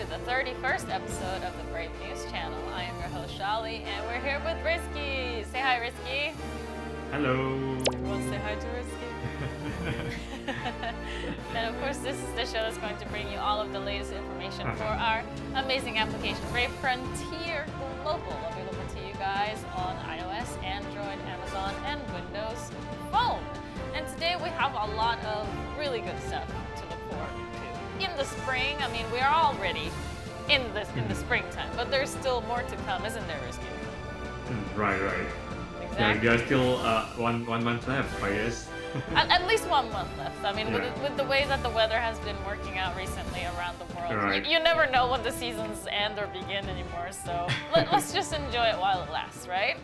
to the 31st episode of the Brave News channel. I am your host, Shali, and we're here with Risky. Say hi, Risky. Hello. Everyone say hi to Risky. And of course, this is the show that's going to bring you all of the latest information for our amazing application, Brave Frontier Global, available to you guys on iOS, Android, Amazon, and Windows Phone. And today we have a lot of really good stuff to look forward to. In the spring, I mean, we are already in the springtime, but there's still more to come, isn't there, Risky? Right. Exactly. There's still one month left, I guess. At least 1 month left. I mean, with the way that the weather has been working out recently around the world, right. you never know when the seasons end or begin anymore. So let's just enjoy it while it lasts, right?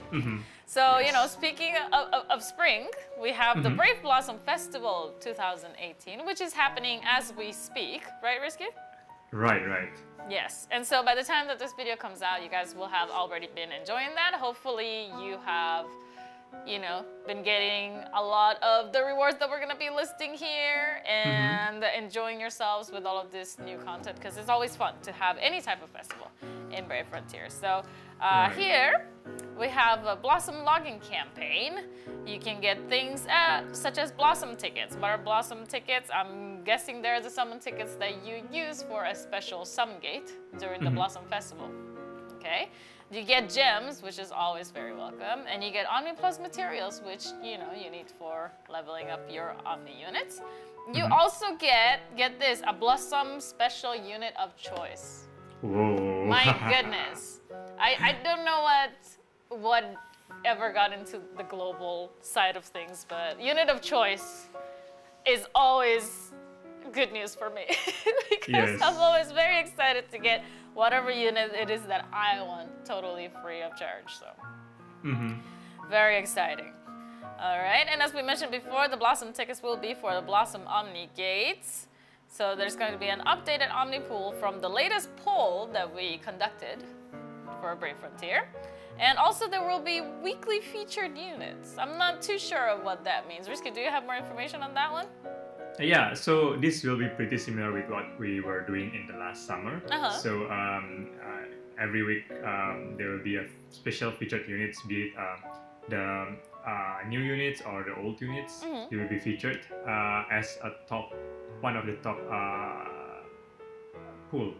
So, you know, speaking of spring, we have the Brave Blossom Festival 2018, which is happening as we speak, right, Risky? Right. Yes, and so by the time that this video comes out, you guys will have already been enjoying that. Hopefully you have, you know, been getting a lot of the rewards that we're going to be listing here and enjoying yourselves with all of this new content, because it's always fun to have any type of festival in Brave Frontier. So here we have a Blossom logging campaign. You can get things such as Blossom tickets. What are Blossom tickets? I'm guessing they're the summon tickets that you use for a special summon gate during the Blossom Festival. Okay. You get gems, which is always very welcome, and you get Omni Plus materials, which you know you need for leveling up your Omni units. You also get this, a Blossom special unit of choice. Whoa! My goodness, I don't know what ever got into the global side of things, but unit of choice is always good news for me because I'm always very excited to get whatever unit it is that I want totally free of charge. So very exciting. All right, and as we mentioned before, the Blossom tickets will be for the Blossom Omni gates. So there's going to be an updated Omni pool from the latest poll that we conducted for Brave Frontier. And also there will be weekly featured units. I'm not too sure of what that means. Risky, do you have more information on that one? Yeah, so this will be pretty similar with what we were doing in the last summer. So every week there will be a special featured units, be it the new units or the old units. They will be featured as one of the top pool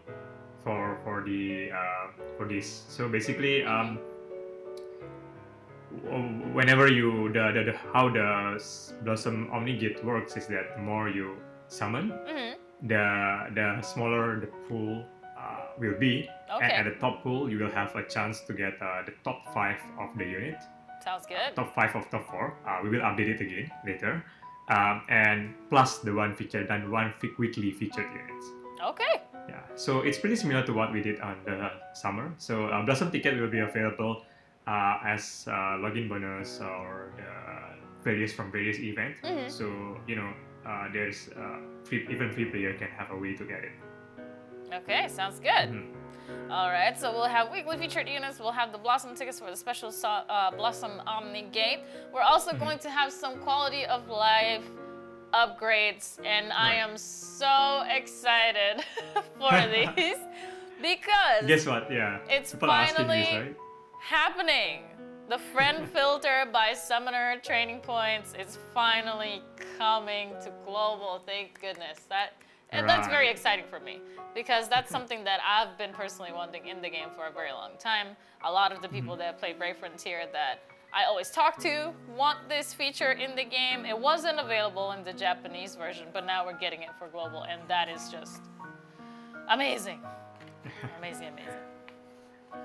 for this. So basically, whenever how the Blossom Omni Gate works is that the more you summon, the smaller the pool will be. And at the top pool, you will have a chance to get the top 5 of the unit. Sounds good. Top 5 of top 4. We will update it again later. And plus the one weekly featured units. Okay. Yeah, so it's pretty similar to what we did on the summer. So Blossom ticket will be available as login bonus or various events. So you know, there's even free player can have a way to get it. Okay, sounds good. All right, so we'll have weekly featured units. We'll have the Blossom tickets for the special Blossom Omni Gate. We're also going to have some quality of life upgrades, and I am so excited for these because guess what? Yeah, it's people finally asking this, right? happening. The friend filter by Summoner Training Points is finally coming to global. Thank goodness. That's very exciting for me because that's something that I've been personally wanting in the game for a very long time. A lot of the people that play Brave Frontier that I always talk to want this feature in the game. It wasn't available in the Japanese version, but now we're getting it for global, and that is just amazing. Amazing.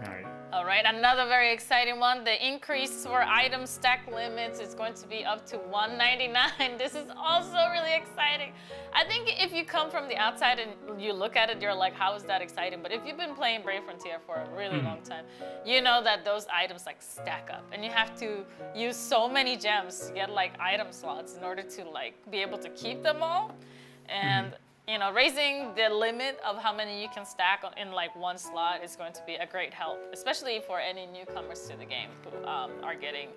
Right. All right, another very exciting one. The increase for item stack limits is going to be up to 199. This is also really exciting. I think if you come from the outside and you look at it, you're like, how is that exciting? But if you've been playing Brave Frontier for a really long time, you know that those items like stack up, and you have to use so many gems to get like item slots in order to like be able to keep them all. And you know, raising the limit of how many you can stack in like one slot is going to be a great help, especially for any newcomers to the game who are getting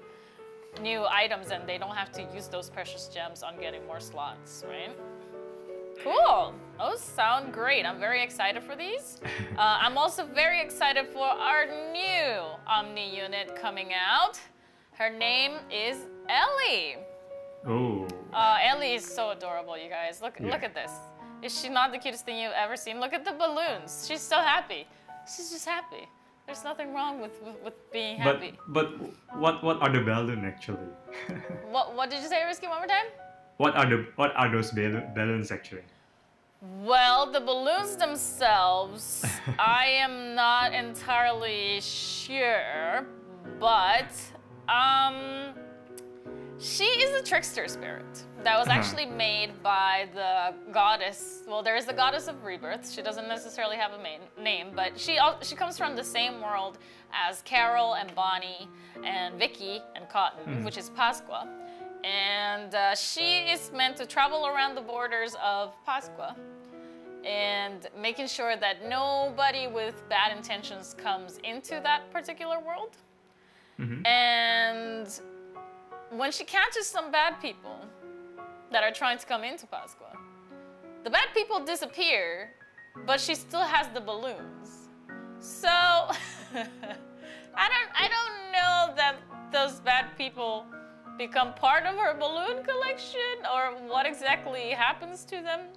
new items and they don't have to use those precious gems on getting more slots, right? Cool. Those sound great. I'm very excited for these. I'm also very excited for our new Omni unit coming out. Her name is Ellie. Oh. Ellie is so adorable, you guys. Look at this. Is she not the cutest thing you've ever seen? Look at the balloons. She's so happy. She's just happy. There's nothing wrong with being happy. But what are the balloons actually? What did you say, Risky? One more time? What are those balloons actually? Well, the balloons themselves, I am not entirely sure, but she is a trickster spirit that was actually made by the goddess. Well, there is the goddess of rebirth. She doesn't necessarily have a name, but she comes from the same world as Carol and Bonnie and Vicky and Cotton, which is Pasqua. And she is meant to travel around the borders of Pasqua and making sure that nobody with bad intentions comes into that particular world. And when she catches some bad people that are trying to come into Pasqua, the bad people disappear, but she still has the balloons. So I don't know that those bad people become part of her balloon collection or what exactly happens to them.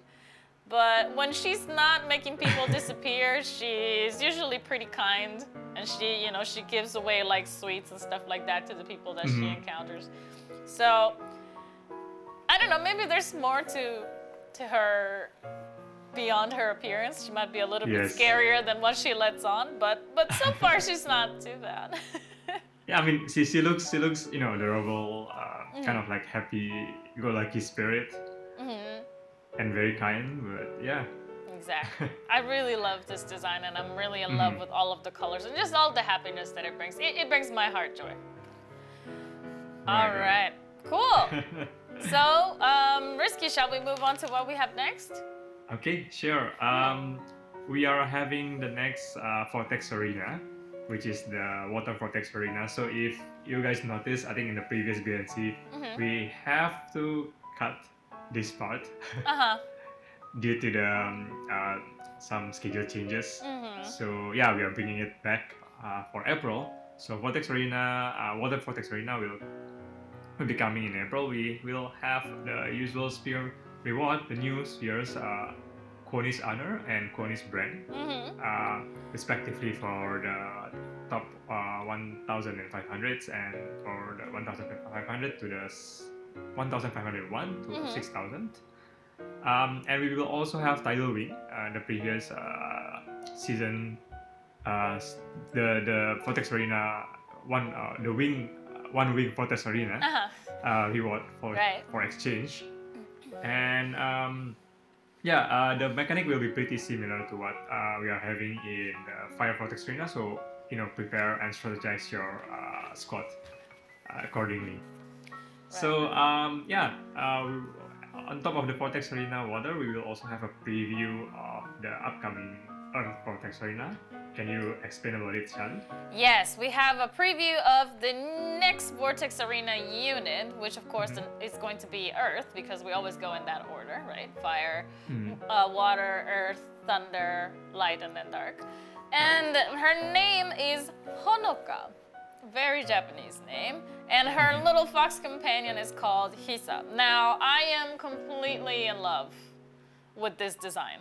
But when she's not making people disappear, she's usually pretty kind, and she gives away like sweets and stuff like that to the people that she encounters. So I don't know, maybe there's more to her beyond her appearance. She might be a little bit scarier than what she lets on, but so far she's not too bad. Yeah, I mean, she looks adorable, kind of like happy-go-lucky spirit, and very kind. But yeah. Exactly. I really love this design, and I'm really in love with all of the colors and just all the happiness that it brings. It brings my heart joy. All right. Cool. So, Risky, shall we move on to what we have next? Okay, sure. We are having the next Vortex Arena, which is the Water Vortex Arena. So if you guys notice, I think in the previous BNC, we have to cut this part due to the some schedule changes. So yeah, we are bringing it back for April. So Vortex Arena, Water Vortex Arena will be coming in April. We will have the usual sphere reward, the new spheres, Koni's Honor and Koni's Brand, respectively for the top 1,500s and for the 1,500 to the 1,501 to 6,000. And we will also have Tidal Wing, the previous season, the Vortex Arena one wing Vortex Arena reward for exchange. And the mechanic will be pretty similar to what we are having in the Fire Vortex Arena. So prepare and strategize your squad accordingly. So on top of the Vortex Arena Water, we will also have a preview of the upcoming Earth Vortex Arena. Can you explain about it, Charlie? Yes, we have a preview of the next Vortex Arena unit, which of course is going to be Earth, because we always go in that order, right? Fire, water, earth, thunder, light, and then dark. And her name is Honoka. Very Japanese name. And her little fox companion is called Hisa. Now, I am completely in love with this design.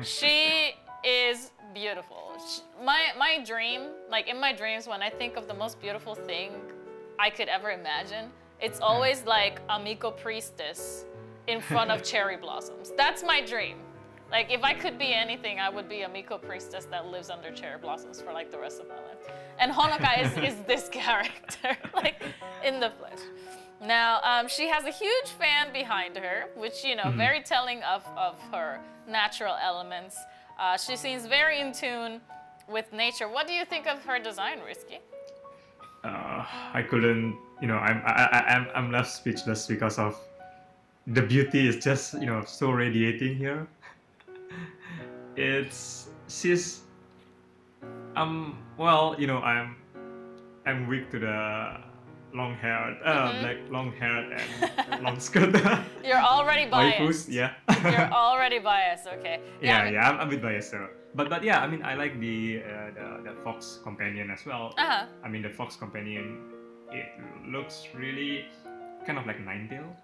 She is beautiful. My dream, like in my dreams, when I think of the most beautiful thing I could ever imagine, it's always like a Miko priestess in front of cherry blossoms. That's my dream. Like, if I could be anything, I would be a Miko priestess that lives under cherry blossoms for like the rest of my life. And Honoka is this character, like in the flesh. Now, she has a huge fan behind her, which, very telling of her natural elements. She seems very in tune with nature. What do you think of her design, Risky? I couldn't, I'm left speechless because of the beauty is just, so radiating here. She's, I'm weak to the long-haired, long-haired and long skirt. You're already biased. Waifus, yeah. You're already biased. Okay. Yeah, I'm a bit biased, so. But yeah, I mean, I like the fox companion as well. I mean, the fox companion, it looks really kind of like Ninetale.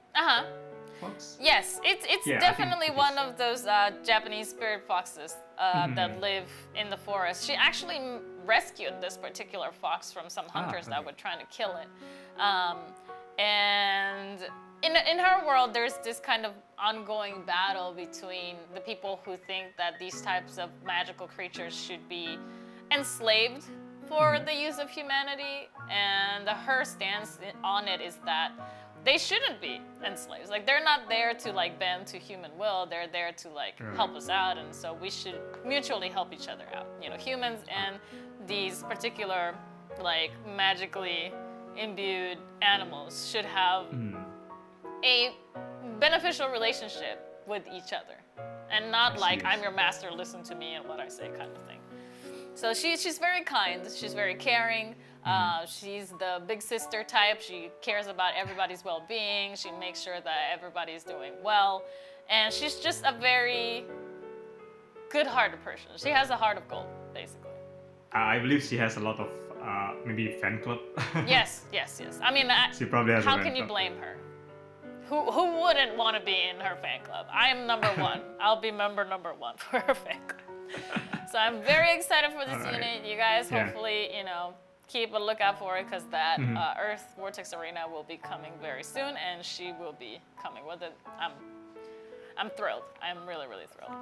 Fox. Yes, it's definitely one of those Japanese spirit foxes that live in the forest. She actually rescued this particular fox from some hunters that were trying to kill it. And in her world, there's this kind of ongoing battle between the people who think that these types of magical creatures should be enslaved for the use of humanity, and her stance on it is that they shouldn't be enslaved. Like, they're not there to like bend to human will. They're there to like help us out, and so we should mutually help each other out. You know, humans and these particular like magically imbued animals should have a beneficial relationship with each other, and not like I'm your master, listen to me and what I say kind of thing. So she's very kind. She's very caring. She's the big sister type. She cares about everybody's well-being. She makes sure that everybody's doing well. And she's just a very good-hearted person. She has a heart of gold, basically. I believe she has a lot of maybe fan club. Yes. I mean, she probably has how can you blame her? Who wouldn't want to be in her fan club? I am number one. I'll be member number one for her fan club. So I'm very excited for this unit. You guys hopefully, you know, keep a lookout for it, because that Earth Vortex Arena will be coming very soon, and she will be coming with it. I'm thrilled. I'm really, really thrilled.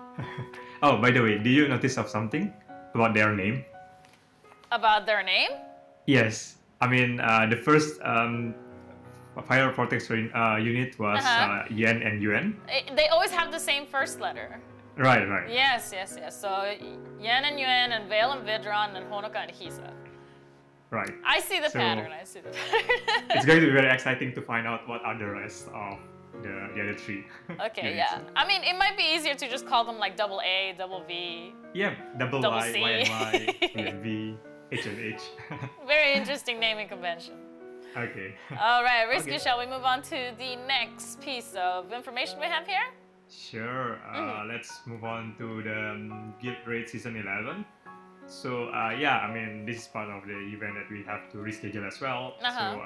Oh, by the way, do you notice of something about their name? About their name? Yes. I mean, the first Fire Vortex unit was Yen and Yuan. They always have the same first letter. Right. Yes. So Yen and Yuan and Vale and Vidron and Honoka and Hisa. Right. I see the pattern. It's going to be very exciting to find out what are the rest of the other three. Okay, yeah. I mean, it might be easier to just call them like double A, double V. Yeah, double Y, C. Y and Y, and V, H and H. Very interesting naming convention. Okay. All right, Risky, shall we move on to the next piece of information we have here? Sure. Let's move on to the Guild Raid Season 11. So yeah, I mean, this is part of the event that we have to reschedule as well. So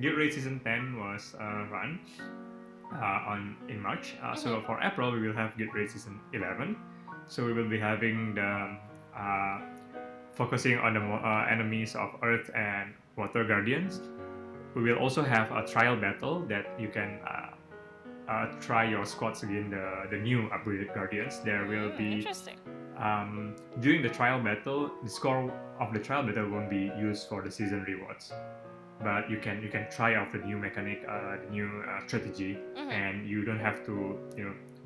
Guild Raid Season 10 was run in March. So for April, we will have Guild Raid Season 11. So we will be having the focusing on the enemies of Earth and Water Guardians. We will also have a trial battle that you can try your squads against the new upgraded Guardians. There will be during the trial battle, the score of the trial battle won't be used for the season rewards, but you can try out the new mechanic, the new strategy, and you don't have to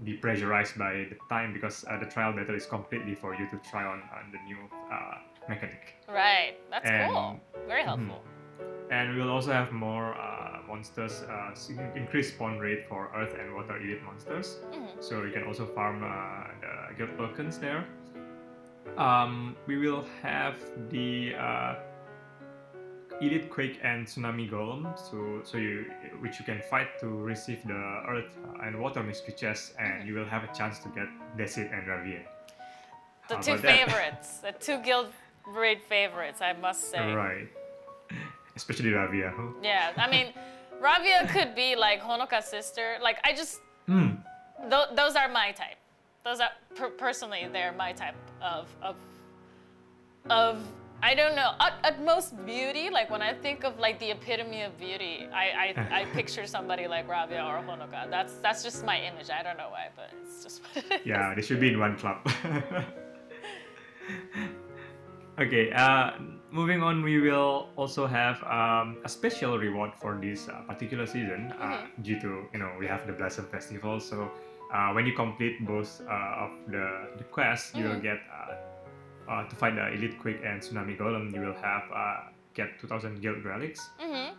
be pressurized by the time, because the trial battle is completely for you to try on the new mechanic. Right, that's cool. Very helpful. And we'll also have more monsters, increased spawn rate for Earth and Water Elite monsters. So you can also farm the guild tokens there. We will have the Elite Quake and Tsunami Golem, which you can fight to receive the Earth and Water mystery chests, and you will have a chance to get Desit and Ravien. The two favorites, the two Guild Raid favorites, I must say. Right. Especially Ravia. Yeah, I mean, Ravia could be like Honoka's sister. Like, I just... those are my type. Those are, personally, they're my type of I don't know, utmost beauty. Like, when I think of like the epitome of beauty, I picture somebody like Ravia or Honoka. That's just my image. I don't know why, but it's just what it is. Yeah, they should be in one club. Okay, moving on, we will also have a special reward for this particular season due to, we have the Blossom Festival. So when you complete both of the quests, you will get, to fight the Elite Quake and Tsunami Golem, you will have get 2000 Guild Relics,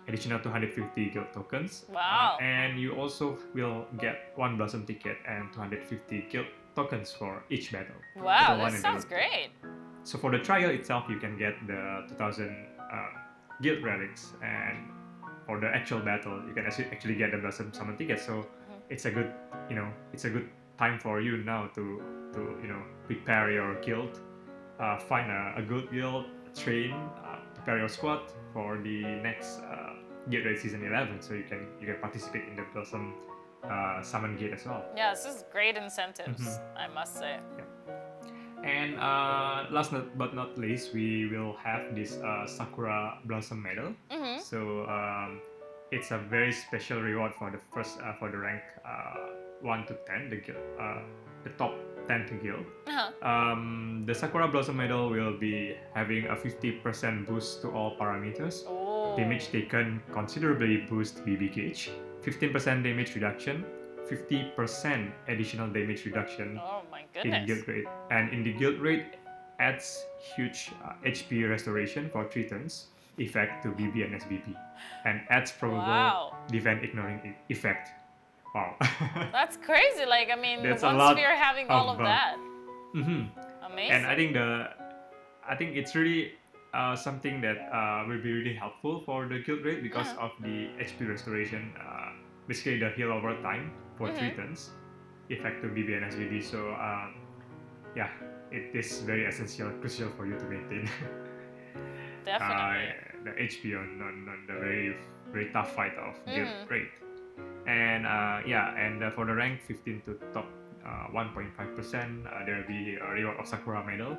additional 250 Guild Tokens. Wow. And you also will get 1 Blossom Ticket and 250 Guild Tokens for each battle. Wow, that sounds great. So for the trial itself, you can get the 2000 Guild Relics and for the actual battle, you can actually get the Blossom Summon ticket. So it's a good, it's a good time for you now to prepare your guild, find a good guild, train, prepare your squad for the next Guild Raid Season 11. So you can participate in the Blossom Summon Gate as well. Yeah, this is great incentives, I must say. Yeah. And last but not least, we will have this Sakura Blossom Medal. So it's a very special reward for the first for the rank 1 to 10, the top 10th guild. The Sakura Blossom Medal will be having a 50% boost to all parameters. Damage taken considerably boost BB gauge, 15% damage reduction, 50% additional damage reduction in guild raid, and in the guild raid adds huge HP restoration for 3 turns effect to BB and SBB, and adds probable defense ignoring effect. Wow. That's crazy. Like, I mean, that's one sphere having all of that. Amazing. And I think it's really something that will be really helpful for the guild raid because of the HP restoration, basically the heal over time for 3 turns, effective BB and SBB. So yeah, it is very essential, crucial for you to maintain. Definitely. The HP on the very tough fight of guild raid. And yeah, and for the rank 15 to top 1.5%, there will be a reward of Sakura Medal.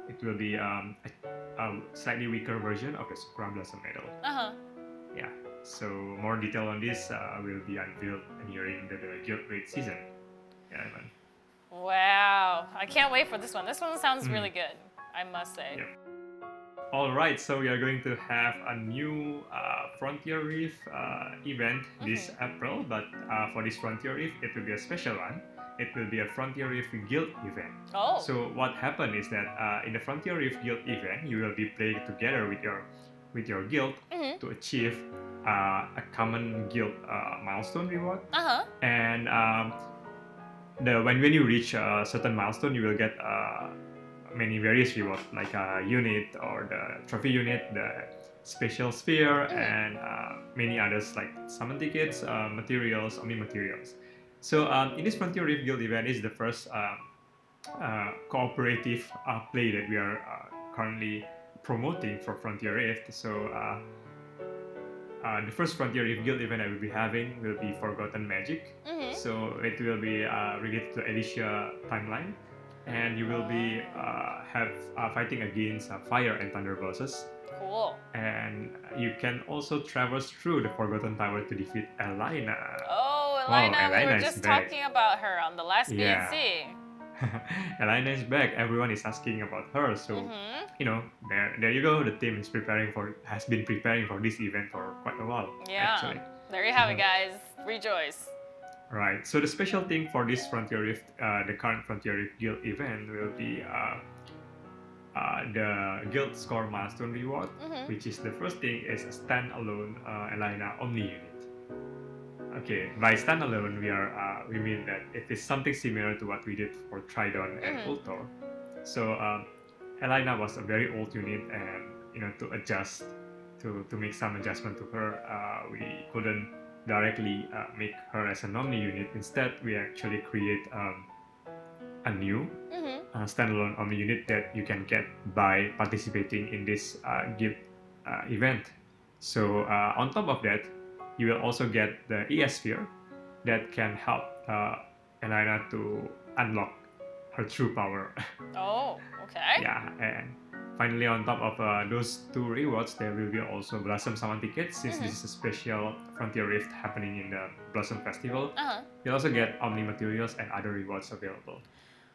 It will be a slightly weaker version of the Sakura Blossom Medal. Yeah, so more detail on this will be unveiled during the Guild Raid season. Yeah, man. Wow, I can't wait for this one. This one sounds really good, I must say. Yep. Alright, so we are going to have a new Frontier Reef event this April, but for this Frontier Reef, it will be a special one. It will be a Frontier Reef Guild event. So what happened is that in the Frontier Reef Guild event, you will be playing together with your guild to achieve a common guild milestone reward. And when you reach a certain milestone, you will get many various rewards like a unit or the trophy unit, the special sphere, and many others like summon tickets, materials, Omni materials. So in this Frontier Reef Guild event is the first cooperative play that we are currently promoting for Frontier Rift. So the first Frontier Reef Guild event I will be having will be Forgotten Magic. So it will be related to Alicia timeline, and you will be fighting against fire and thunder bosses. Cool. And you can also traverse through the Forgotten Tower to defeat Elena. Elena, we were just talking about her on the last BNC. Elena is back. Everyone is asking about her. So, you know, there you go. The team is has been preparing for this event for quite a while. Yeah. Actually. There you have it, guys. Rejoice. Right. So the special thing for this Frontier Rift, the current Frontier Rift Guild event will be the Guild Score Milestone Reward, which is the first thing is a standalone Elena Omni unit. Okay, by standalone we mean that it is something similar to what we did for Tridon and Ultor. So Elena was a very old unit, and you know, to make some adjustment to her, we couldn't directly make her as an Omni unit. Instead, we actually create a new standalone Omni unit that you can get by participating in this guild event. So on top of that, you will also get the ES Sphere that can help Elena to unlock her true power. Oh, okay. Yeah, and finally on top of those 2 rewards, there will be also Blossom Summon tickets, since this is a special Frontier Rift happening in the Blossom Festival. You'll also get Omni materials and other rewards available.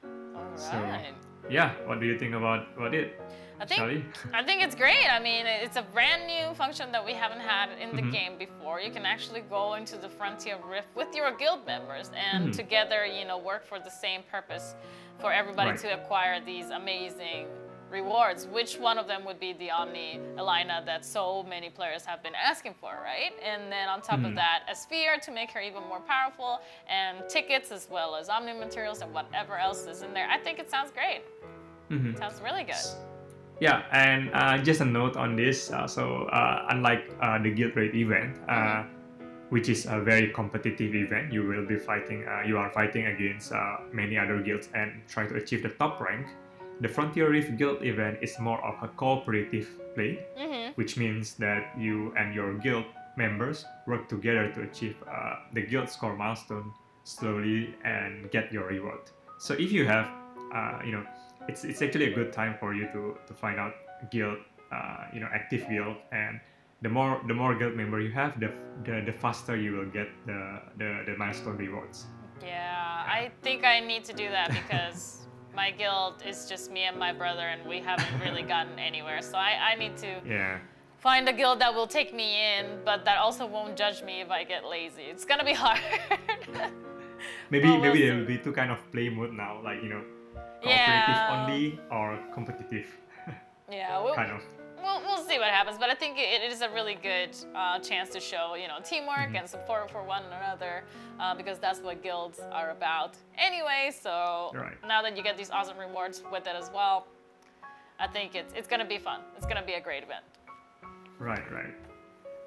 Alright. So, yeah, what do you think about it? I think it's great. I mean, it's a brand new function that we haven't had in the game before. You can actually go into the Frontier Rift with your guild members and together, you know, work for the same purpose for everybody to acquire these amazing rewards. Which one of them would be the Omni Elena that so many players have been asking for, right? And then on top of that, a sphere to make her even more powerful, and tickets as well as Omni materials and whatever else is in there. I think it sounds great. It sounds really good. Yeah, and just a note on this. Unlike the guild raid event, which is a very competitive event, you will be fighting. You are fighting against many other guilds and try to achieve the top rank. The Frontier Rift Guild event is more of a cooperative play, which means that you and your guild members work together to achieve the guild score milestone slowly and get your reward. So if you have, it's actually a good time for you to find out guild, active guild, and the more guild member you have, the faster you will get the milestone rewards. Yeah, I think I need to do that because my guild is just me and my brother, and we haven't really gotten anywhere. So I need to find a guild that will take me in, but that also won't judge me if I get lazy. It's gonna be hard. maybe there will be two kind of play mode now, like cooperative only or competitive. Yeah, kind of. We'll see what happens, but I think it is a really good chance to show, teamwork and support for one another, because that's what guilds are about anyway. So now that you get these awesome rewards with it as well, I think it's gonna be fun. It's gonna be a great event. Right.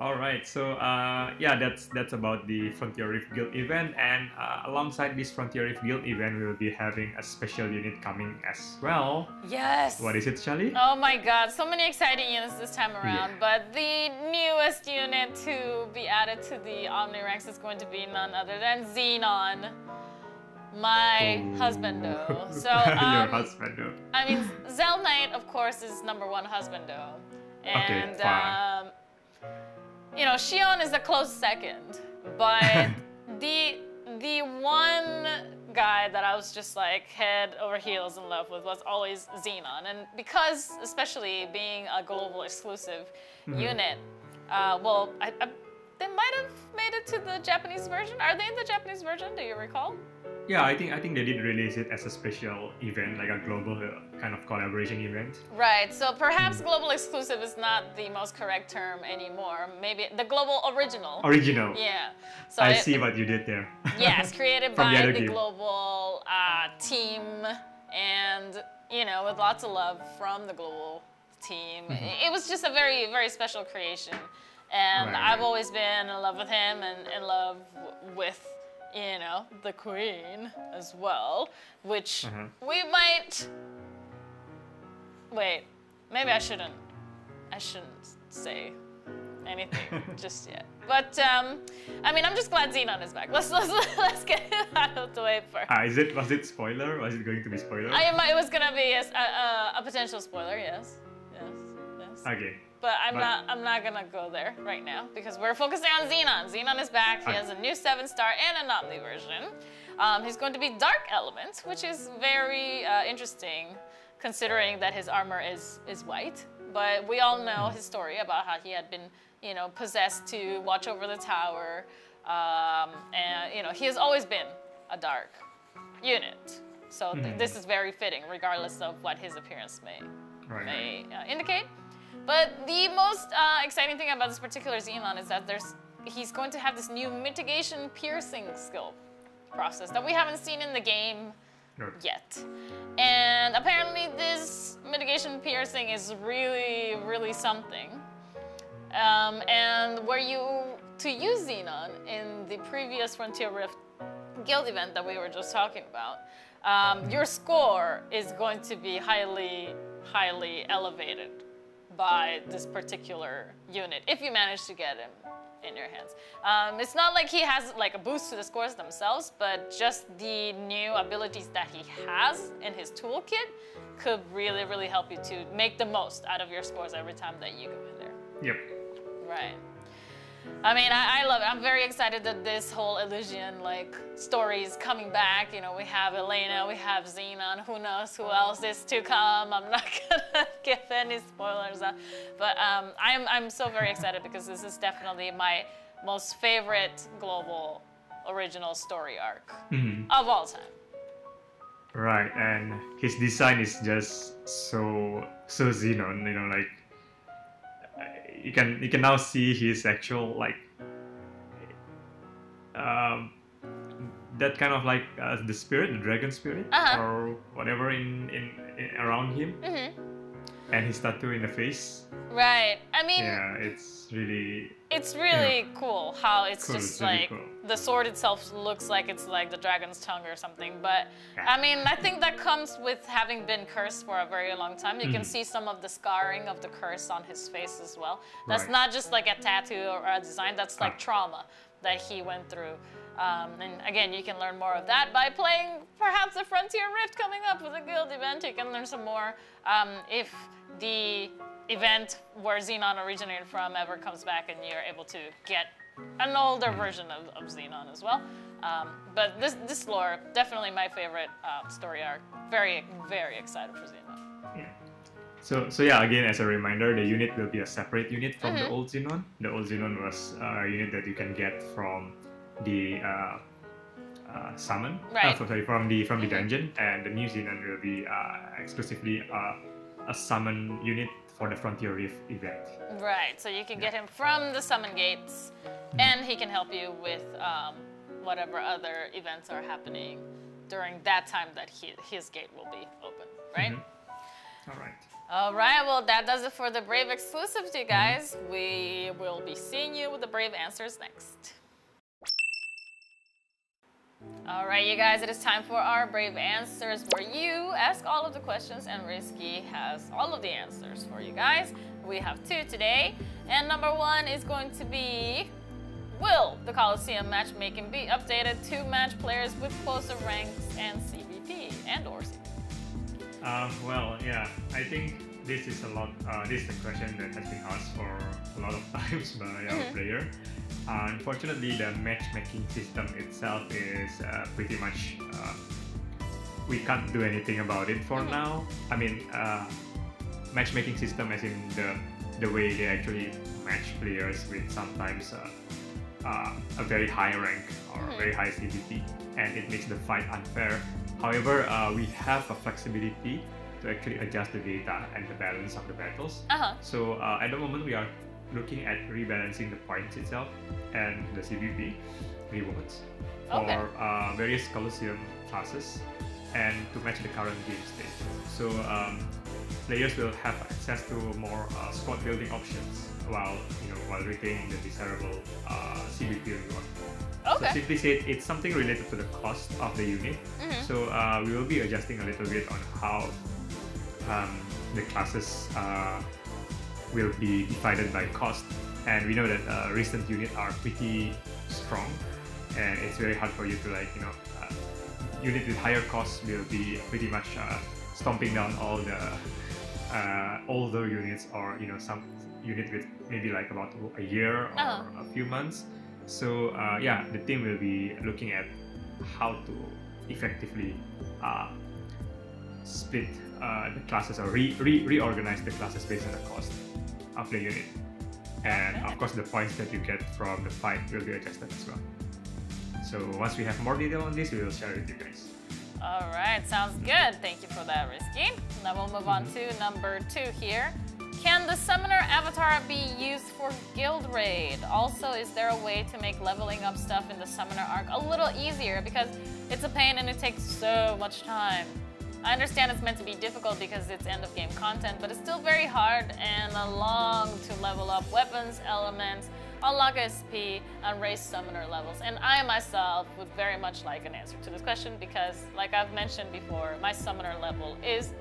All right, so that's about the Frontier Rift Guild event, and alongside this Frontier Rift Guild event, we will be having a special unit coming as well. Yes. What is it, Charlie? Oh my God, so many exciting units this time around, but the newest unit to be added to the Omni ranks is going to be none other than Xenon. My husbando. So your husbando. I mean, Zel Knight, of course, is #1 husbando, and fine. Shion is a close second, but the one guy that I was just like head over heels in love with was always Xenon, and because especially being a global exclusive unit, they might have made it to the Japanese version. Are they in the Japanese version? Do you recall? Yeah, I think they did release it as a special event, like a global kind of collaboration event. Right, so perhaps global exclusive is not the most correct term anymore. Maybe the global original. Original. Yeah. So I see what you did there. Yes, created by the global team, and with lots of love from the global team. It was just a very, very special creation, and I've always been in love with him and in love with the queen as well, which we might... Wait, maybe I shouldn't say anything just yet. But, I mean, I'm just glad Xenon is back. Let's get it out of the way first. Was it spoiler? Was it going to be spoiler? It was gonna be a potential spoiler, yes. Okay. But I'm not gonna go there right now because we're focusing on Xenon. Xenon is back. He has a new 7-star and an Omni version. He's going to be Dark Element, which is very interesting considering that his armor is white. But we all know his story about how he had been, possessed to watch over the tower. And, he has always been a dark unit. So this is very fitting regardless of what his appearance may indicate. But the most exciting thing about this particular Xenon is that he's going to have this new mitigation piercing skill process that we haven't seen in the game yet. And apparently this mitigation piercing is really, really something. And to use Xenon in the previous Frontier Rift Guild event that we were just talking about, your score is going to be highly, highly elevated by this particular unit, if you manage to get him in your hands. It's not like he has like a boost to the scores themselves, but just the new abilities that he has in his toolkit could really, really help you to make the most out of your scores every time that you go in there. Yep. Right. I mean, I love it. I'm very excited that this whole Elysian story is coming back. We have Elena, we have Xenon. Who knows who else is to come? I'm not gonna give any spoilers, but I'm so very excited because this is definitely my most favorite global original story arc of all time. Right, and his design is just so Xenon. You can now see his actual that kind of the spirit, the dragon spirit, or whatever in around him. and his tattoo in the face. Right. I mean, yeah, it's really cool how it's cool, just really like cool. the sword itself looks like it's like the dragon's tongue or something. But Yeah. I mean, I think that comes with having been cursed for a very long time. You can see some of the scarring of the curse on his face as well. That's Right. not just like a tattoo or a design. That's like trauma that he went through. And again, you can learn more of that by playing perhaps a Frontier Rift coming up with a guild event. You can learn some more if the event where Xenon originated from ever comes back and you're able to get an older version of Xenon as well. But this lore, definitely my favorite story arc. Very, very excited for Xenon. Yeah. So yeah, again, as a reminder, the unit will be a separate unit from the old Xenon. The old Xenon was a unit that you can get from the summon, Right. sorry, from the dungeon, and the new Xenon will be exclusively a summon unit for the Frontier Rift event. Right, so you can get him from the summon gates, and he can help you with whatever other events are happening during that time that his gate will be open, right? All right. All right, well, that does it for the Brave exclusivity, guys. We will be seeing you with the Brave answers next. All right, you guys, it is time for our Brave Answers, where you ask all of the questions and Risky has all of the answers for you guys. We have 2 today, and number 1 is going to be, will the Colosseum matchmaking be updated to match players with closer ranks and CVP and/or CVP? Well, yeah, I think this is this is a question that has been asked for a lot of times by our player. Unfortunately, the matchmaking system itself is pretty much we can't do anything about it for now. I mean, matchmaking system as in the way they actually match players with sometimes a very high rank or a very high CVP, and it makes the fight unfair. However, we have a flexibility to actually adjust the data and the balance of the battles. So at the moment, we are looking at rebalancing the points itself and the CVP rewards for various Colosseum classes and to match the current game state. So players will have access to more squad building options while retaining the desirable CVP reward. So simply said, it's something related to the cost of the unit. So we will be adjusting a little bit on how the classes will be divided by cost, and we know that recent units are pretty strong, and it's very hard for you to unit with higher costs will be pretty much stomping down all the older units, or some unit with maybe like about a year or a few months. So yeah, the team will be looking at how to effectively split the classes or reorganize the classes based on the cost of the unit, and of course the points that you get from the fight will be adjusted as well. So once we have more detail on this, we will share it with you guys. All right, sounds good. Thank you for that, Risky. Now we'll move on to number 2 here. Can the summoner avatar be used for guild raid? Also, is there a way to make leveling up stuff in the summoner arc a little easier, because it's a pain and it takes so much time? I understand it's meant to be difficult because it's end-of-game content, but it's still very hard and long to level up weapons, elements, unlock SP, and raise summoner levels. And I myself would very much like an answer to this question because, like I've mentioned before, my summoner level is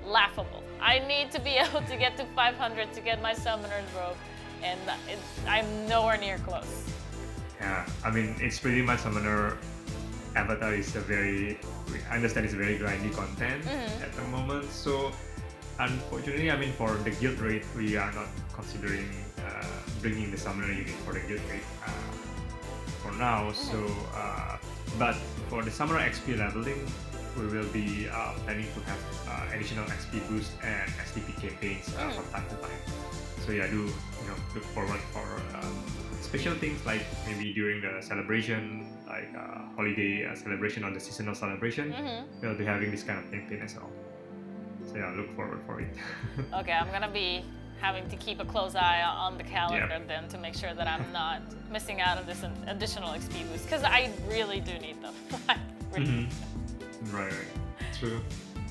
laughable. I need to be able to get to 500 to get my summoner's robe, and I'm nowhere near close. Yeah, I mean, it's pretty much summoner avatar is I understand it's very grindy content at the moment. So unfortunately, I mean, for the guild raid, we are not considering bringing the summoner unit for the guild raid for now. So, but for the summoner XP leveling, we will be planning to have additional XP boost and STP campaigns from time to time. So yeah, do look forward for special things like maybe during the celebration, like holiday celebration or the seasonal celebration, we'll be having this kind of campaign as well. So yeah, look forward for it. Okay, I'm gonna be having to keep a close eye on the calendar then to make sure that I'm not missing out on this additional XP boost, because I really do need them. Right, true.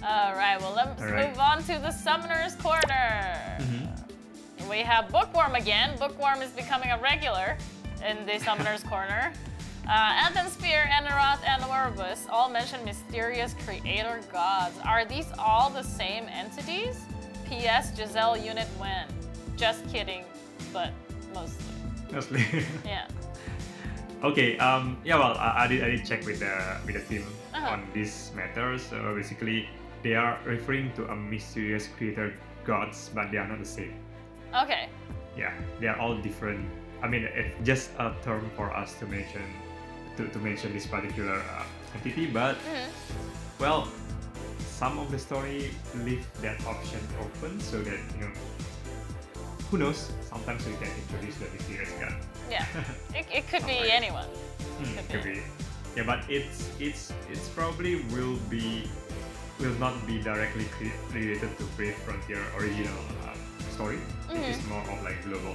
All right, well, let's move on to the Summoner's Corner. We have Bookworm again. Bookworm is becoming a regular in the Summoner's Corner. Sphere, Eneroth, and Orbus all mention mysterious creator gods. Are these all the same entities? P.S. Giselle unit when? Just kidding, but mostly. Mostly. Yeah. Okay. Yeah. Well, I did check with the team on this matter. So basically, they are referring to a mysterious creator gods, but they are not the same. Okay. Yeah, they are all different. I mean, it's just a term for us to mention this particular entity, but well, some of the story leave that option open so that who knows? Sometimes we can introduce the mysterious god. Yeah, it could be anyone. Could be. Yeah, but it's probably will not be directly related to Brave Frontier original story. It is more of like global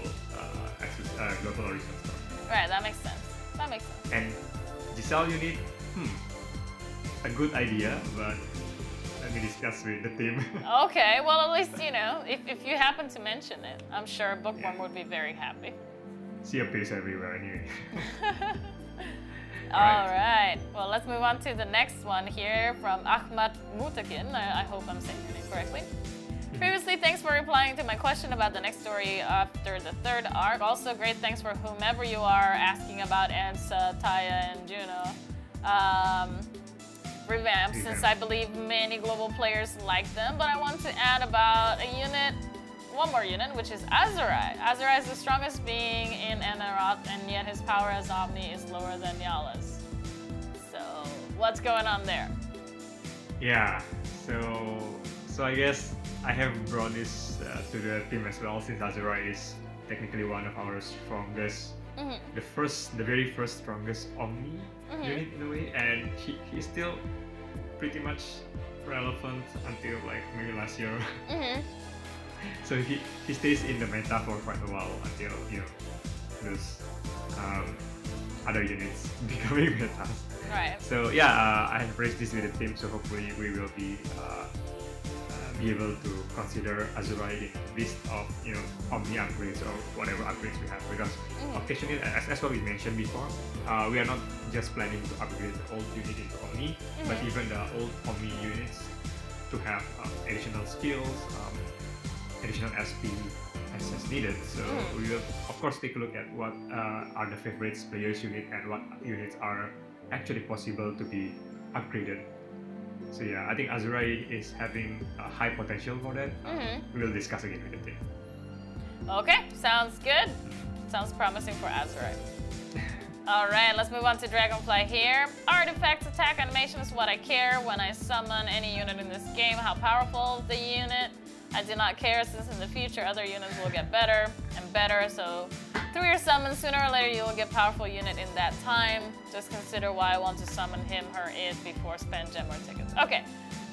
origin story. Right, that makes sense. That makes sense. And Giselle unit, a good idea, but let me discuss with the team. Okay, well at least if you happen to mention it, I'm sure Bookworm would be very happy. She appears everywhere anyway. All right. Well, let's move on to the next one here from Ahmad Mutakin. I hope I'm saying your name correctly. Previously, thanks for replying to my question about the next story after the 3rd arc. Also, great thanks for whomever you are asking about Ansa, Taya, and Juno. Revamp, since I believe many global players like them, but I want to add about one more unit, which is Azurai. Azurai is the strongest being in Eneroth, and yet his power as Omni is lower than Yala's. So, what's going on there? Yeah, so I guess I have brought this to the team as well, since Azurai is technically one of our strongest, the very first strongest Omni unit in a way, and he's still pretty much relevant until like maybe last year. So he stays in the meta for quite a while until those other units becoming metas. Right. So yeah, I have raised this with the team, so hopefully we will be able to consider Azurai in list of Omni upgrades or whatever upgrades we have, because occasionally, as what we mentioned before, we are not just planning to upgrade the old unit into Omni, but even the old Omni units to have additional skills, additional SP as needed. So we will of course take a look at what are the favorites players unit and what units are actually possible to be upgraded. So yeah, I think Azurai is having a high potential for that. We will discuss again with the team. Okay, sounds good. Sounds promising for Azurai. Alright, let's move on to Dragonfly here. Artifacts, attack animation is what I care when I summon any unit in this game. How powerful is the unit? I do not care, since in the future other units will get better and better, so through your summon, sooner or later you will get powerful unit in that time. Just consider why I want to summon him, her, it before spend gem or tickets. Okay,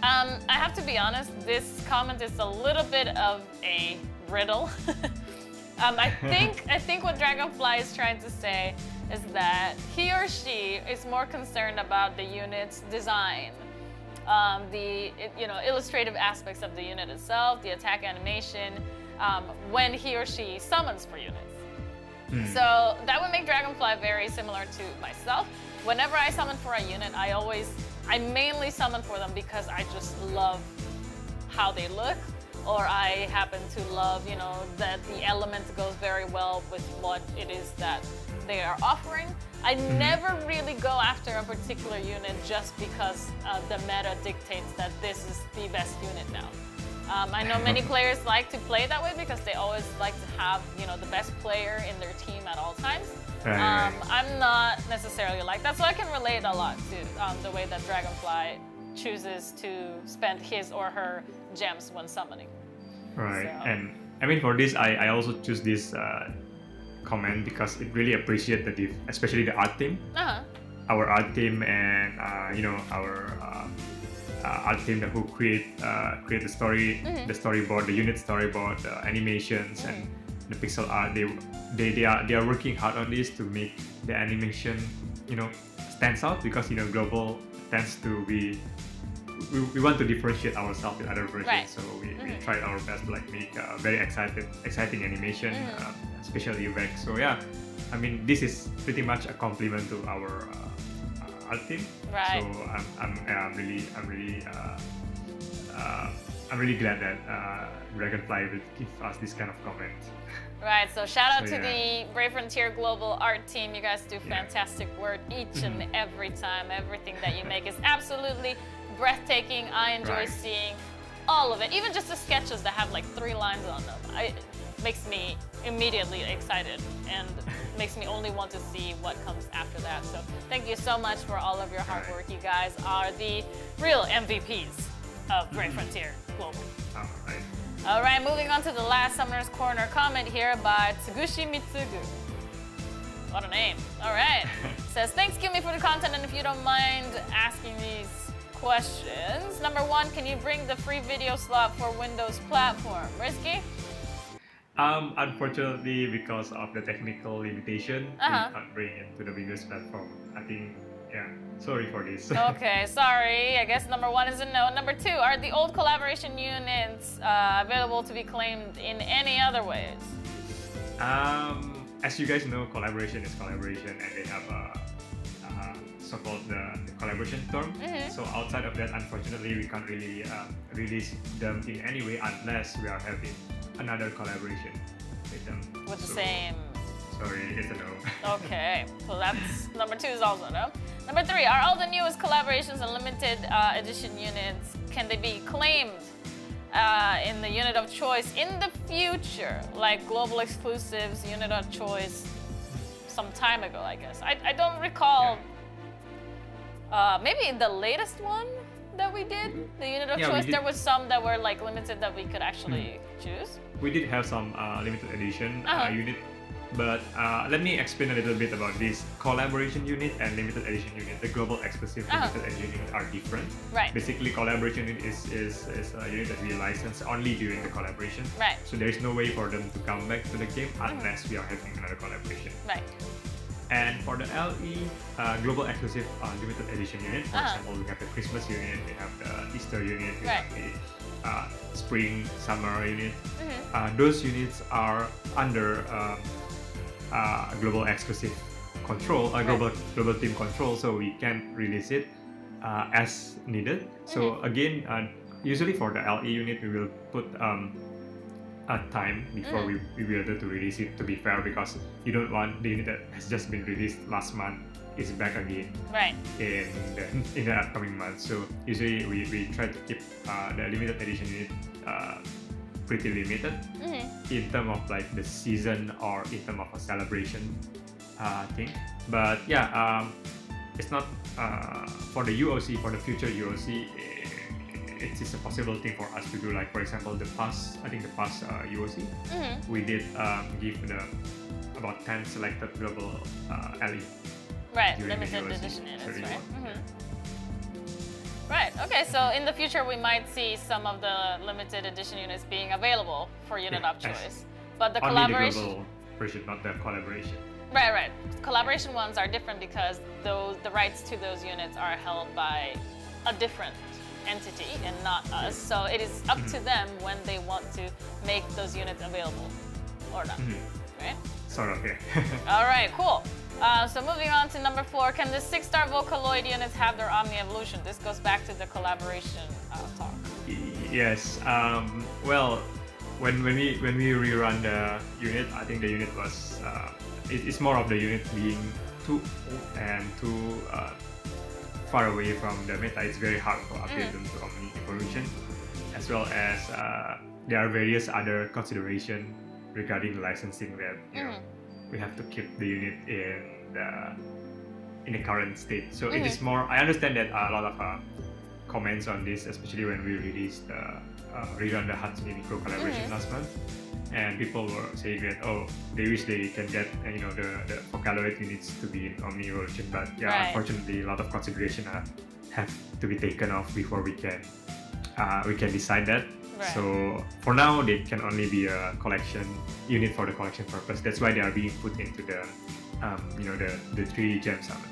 I have to be honest, this comment is a little bit of a riddle. I think what Dragonfly is trying to say is that he or she is more concerned about the unit's design. The illustrative aspects of the unit itself, the attack animation, when he or she summons for units. So that would make Dragonfly very similar to myself. Whenever I summon for a unit, I mainly summon for them because I just love how they look, or I happen to love, that the element goes very well with what it is that they are offering. I never really go after a particular unit just because the meta dictates that this is the best unit now. I know many players like to play that way because they always like to have, the best player in their team at all times. I'm not necessarily like that, so I can relate a lot to the way that Dragonfly chooses to spend his or her gems when summoning. Right, So. and I mean for this, I also choose this comment because it really appreciate especially the art team, our art team, and our art team who create the story, the storyboard, the unit storyboard, the animations, and the pixel art. They are working hard on this to make the animation stands out, because global tends to be we want to differentiate ourselves with other versions, right. so we tried our best to like make very exciting animation, especially Vex. So yeah, I mean this is pretty much a compliment to our art team. Right. So I'm really glad that Dragonfly will give us this kind of comment. Right, so shout out to the Brave Frontier Global Art team. You guys do fantastic work each and every time. Everything that you make is absolutely breathtaking. I enjoy seeing all of it. Even just the sketches that have like 3 lines on them. It makes me immediately excited and makes me only want to see what comes after that. So thank you so much for all of your hard work. You guys are the real MVPs of Brave Frontier Global. All right, moving on to the last Summoner's Corner comment here by Tsugushi Mitsugu. What a name. All right. Says, thanks, Kimi, for the content, and if you don't mind asking these questions. Number 1, can you bring the free video slot for Windows platform? Risky? Unfortunately, because of the technical limitation, we can't bring it to the Windows platform. I think, sorry for this. Okay, sorry. I guess number 1 is a no. Number 2, are the old collaboration units available to be claimed in any other ways? As you guys know, collaboration is collaboration, and they have so-called the collaboration term. So outside of that, unfortunately, we can't really release them in any way unless we are having another collaboration with them. With the same. Sorry, it's a no. Okay, so that's number 2 is also no. Number 3, are all the newest collaborations and limited edition units, can they be claimed in the unit of choice in the future, like global exclusives, unit of choice, some time ago, I guess. I don't recall, maybe in the latest one that we did, the unit of choice, there was some that were like limited that we could actually choose. We did have some limited edition unit, but let me explain a little bit about this. Collaboration unit and limited edition unit, the global exclusive limited edition unit are different. Right. Basically, collaboration unit is a unit that we license only during the collaboration. Right. So there is no way for them to come back to the game unless we are having another collaboration. Right. And for the LE global exclusive limited edition unit, for example, we have the Christmas unit, we have the Easter unit, we have the spring, summer unit. Those units are under global exclusive control, global team control, so we can release it as needed. So again, usually for the LE unit, we will put a time before we will be able to release it, to be fair, because you don't want the unit that has just been released last month is back again in the upcoming month. So usually we try to keep the limited edition unit pretty limited in terms of like the season or in terms of a celebration thing. But it's not for the UOC, for the future UOC. It is a possible thing for us to do, like for example the past UOC, we did give about 10 selected global LE. Right, limited edition units, right? Right, okay, so in the future we might see some of the limited edition units being available for unit of choice. But the collaboration... Only the global version, not the collaboration. Right, right. Collaboration ones are different because the rights to those units are held by a different entity and not us. So it is up to them when they want to make those units available or not, right? Sort of, yeah. All right, cool. So moving on to number 4, can the 6-star Vocaloid units have their Omni evolution? This goes back to the collaboration talk. Yes. Well, when we rerun the unit, I think the unit was it's more of the unit being too old and too far away from the meta. It's very hard to update them to Omni evolution, as well as there are various other considerations regarding licensing that we have to keep the unit in the current state. So it is more. I understand that a lot of comments on this, especially when we released rerun the Hatsune Miku collaboration last month, and people were saying that they wish they can get the Vocaloid units to be in Omni evolution, but unfortunately a lot of consideration have to be taken off before we can decide that. Right. So for now, they can only be a collection unit for the collection purpose. That's why they are being put into the the 3 gem summon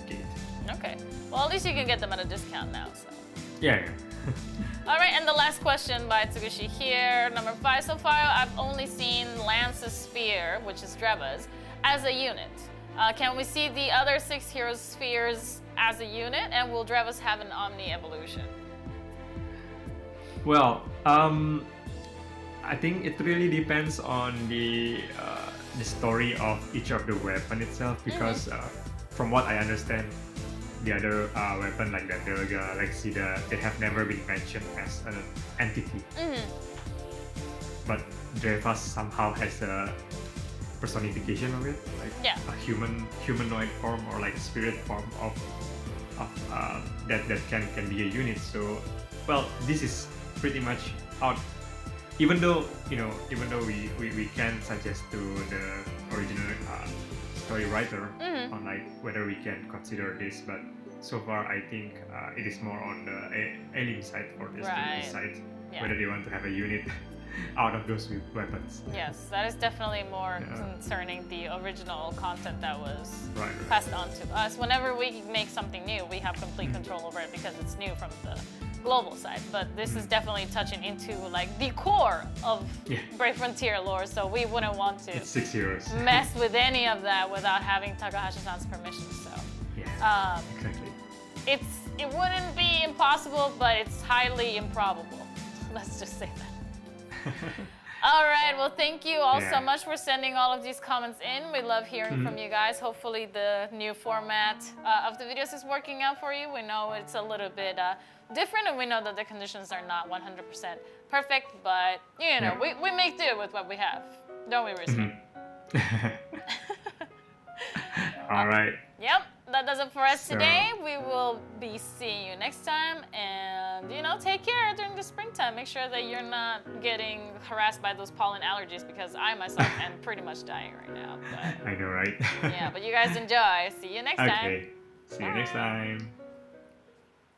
gate. Okay. Well, at least you can get them at a discount now. So. Yeah. All right, and the last question by Tsugushi here, number 5. So far, I've only seen Lance's sphere, which is Dreva's, as a unit. Can we see the other 6 heroes' spheres as a unit, and will Dreva's have an Omni evolution? Well, I think it really depends on the story of each of the weapon itself, because from what I understand, the other weapon like the Delga, like Sida, they have never been mentioned as an entity. But Dreyfus somehow has a personification of it, like a humanoid form or like spirit form of that can be a unit. So, well, this is pretty much out. Even though we can suggest to the original story writer on like whether we can consider this, but so far I think it is more on the alien side for this to decide whether they want to have a unit out of those weapons. Yes, that is definitely more concerning the original content that was passed on to us. Whenever we make something new, we have complete control over it because it's new from the global side. But this is definitely touching into like the core of Brave Frontier lore, so we wouldn't want to it's 6 years. mess with any of that without having Takahashi-san's permission. So exactly. It wouldn't be impossible, but it's highly improbable. Let's just say that. All right, well, thank you all so much for sending all of these comments in. We love hearing from you guys. Hopefully the new format of the videos is working out for you. We know it's a little bit different, and we know that the conditions are not 100% perfect, but you know, we make do with what we have, don't we, Rizky? All right. Yep, that does it for us today. We will be seeing you next time, and you know, take care during the springtime. Make sure that you're not getting harassed by those pollen allergies, because I myself am pretty much dying right now. But, I know, right? yeah, but you guys enjoy. See you next time. Okay, see you next time.